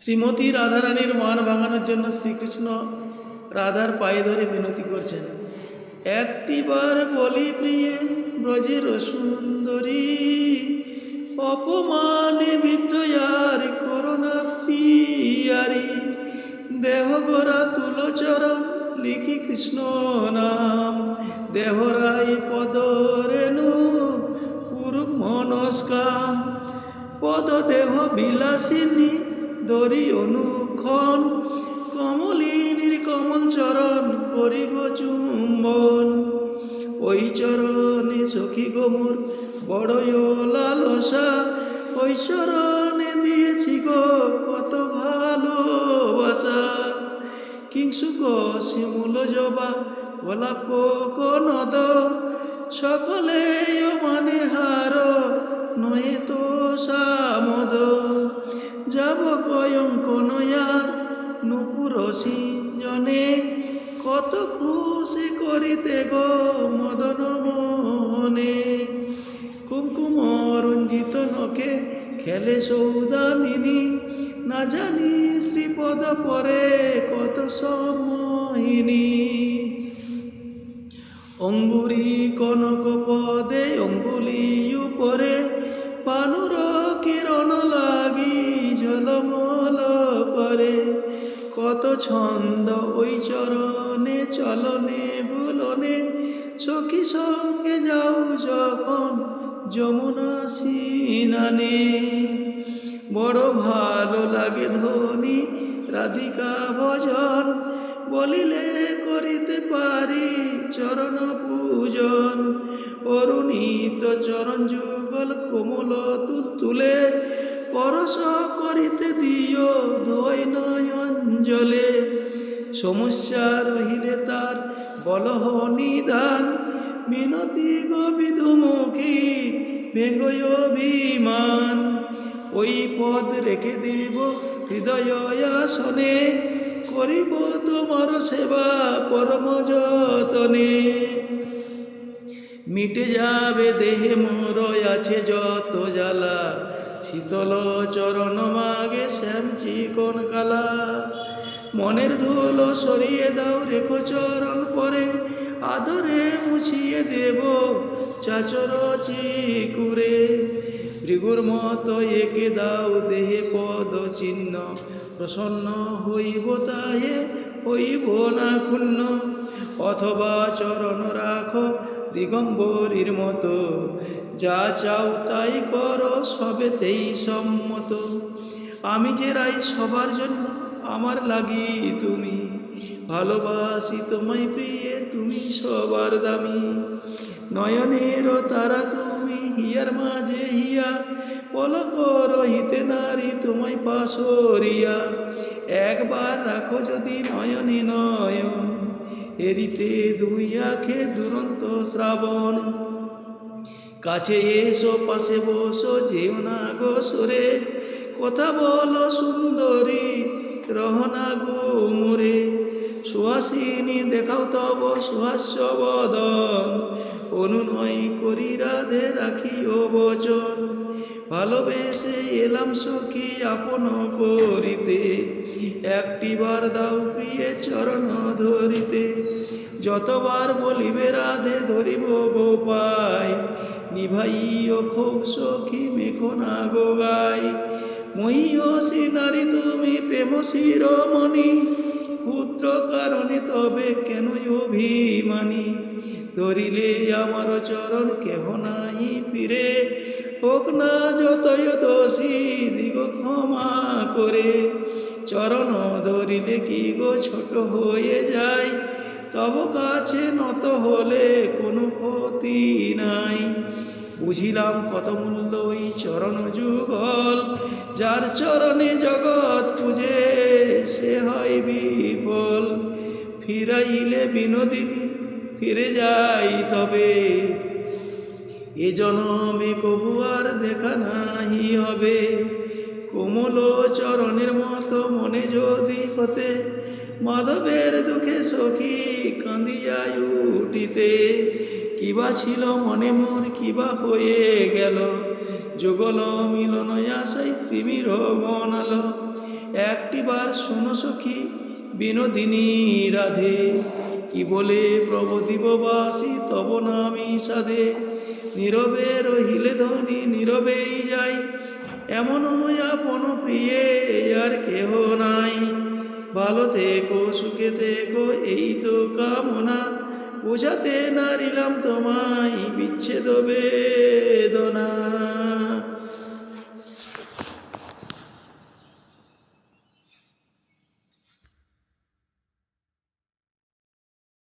শ্রীমতী রাধারানীর মান ভাঙানোর জন্য শ্রীকৃষ্ণ রাধার পায়ে ধরে মিনতি করছেন। একটিবার বলি প্রিয়ে ব্রজের সুন্দরী, অপমানে বিদ্যার করোনা পিয়ারি, দেহ গোরা তুলো চরণ লিখি কৃষ্ণ নাম, দেহরাই পদ রেণু পুরুক মনস্কাম, পদ দেহ বিলাসিনী দরি অনুক্ষণ, কমলিনীর কমল চরণ করি গো চুম্বন, ওই চরণে সখী গোমর বড়ই লালসা, ওই চরণে দিয়েছি গো কত ভালোবাসা, কিংশুক শিমুল জবা গোলাপ কনদ, সকলে মানে হার নহে তো সামদ, যাব কয়ঙ্কনয়ার নুপুর সিঞ্জনে, কত খুশি করিতে গো মদন মোহনে, কুমকুম রঞ্জিত নখে খেলে সৌদামিনী, না জানি শ্রীপদ পরে কত সমহিনী, অঙ্গুরি কনক পদে অঙ্গুলি উপরে, পানুর কিরণ লাগি ঝলমল করে, কত ছন্দ ওই চরণে চলনে বুলনে, সখী সঙ্গে যাও যখন যমুনা সিনানে, বড় ভালো লাগে ধ্বনি রাধিকা ভজন, বলিলে করিতে পারি চরণ পূজন, অরুণিত চরণ যুগল কোমল তুলতুলে, পরশ করিতে দিও ধোয় নয়ন জলে, সমস্যা রহিলে তার বলহ নিদান, মিনতি গো বিধুমুখী ভেঙ্গয় অভিমান, ওই পদ রেখে দেব হৃদয় আসনে, করিব তোমার সেবা পরম যতনে, মিটে যাবে দেহে মোর আছে যত জ্বালা, শীতল চরণ মাগে শ্যাম চিকন কালা, মনের ধুলো সরিয়ে দাও রেখো চরণ পরে, আদরে মুছিয়ে দেব চাচর চিকুরে, ভৃগুর মতো একে দাও দেহে পদ চিহ্ন, প্রসন্ন হইব তাহে হইব না ক্ষুণ্ণ, অথবা চরণ রাখো দিগম্বরীর মতো, যা চাও তাই করো সবেতেই সম্মত, আমি যে রাই সবার জন্য আমার লাগি তুমি, ভালোবাসি তোমায় প্রিয়ে তুমি সবার দামি, নয়নের তারা তুমি হিয়ার মাঝে হিয়া, পলক রহিতে নারী তোমায় পাশরিয়া, একবার রাখো যদি নয়নে নয়ন, এরিতে দুই আঁখে দুরন্ত শ্রাবণ, কাছে এসো পাশে বসো যেও না গো সরে, কথা বলো সুন্দরী রহনা গো মোরে, সুহাসিনী দেখাও তব সুহাস্য বদন, অনুনয় করি রাধে রাখিও বচন, ভালোবেসে এলাম সখী আপন করিতে, একটিবার দাও প্রিয়ে চরণ ধরিতে, যতবার বলিবে রাধে ধরিব গো পাই, নিভাইও খুব সখী মেখো না গো গাই, মহিয়সী নারী তুমি প্রেম শিরোমণি, ক্ষুদ্র কারণে তবে কেন অভিমানী, ধরিলে আমার চরণ কেহ নাই ফিরে, হোক না যতই দোষী দিগ ক্ষমা করে, চরণ ধরিলে কি গো ছোট হয়ে যায়, তব কাছে নত হলে কোনো ক্ষতি নাই, বুঝিলাম কত মূল্য ওই চরণ যুগল, যার চরণে জগৎ পূজে সে হয় বিফল, ফিরাইলে বিনোদিনী ফিরে যাই তবে, এ জনমে কবু আর দেখা নাহি হবে, কোমল চরণের মতো মনে যদি হতে, মাধবের দুঃখে সখী কাঁদিয়া উঠিতে, কিবা ছিল মনে মোর কিবা হয়ে গেল, যুগল মিলন আশাই তিমির বনালো, একটিবার শোনো সখী বিনোদিনী রাধে, কি বলে প্রভদীপবাসী তব নামি সাধে। নীরবে রহিলে ধনী নীরবেই যাই, এমন আপন প্রিয়ে আর কেহ নাই। ভালো থেকো সুখে থেকো এই তো কামনা, বোঝাতে নারিলাম তোমায় বিচ্ছেদ বেদনা।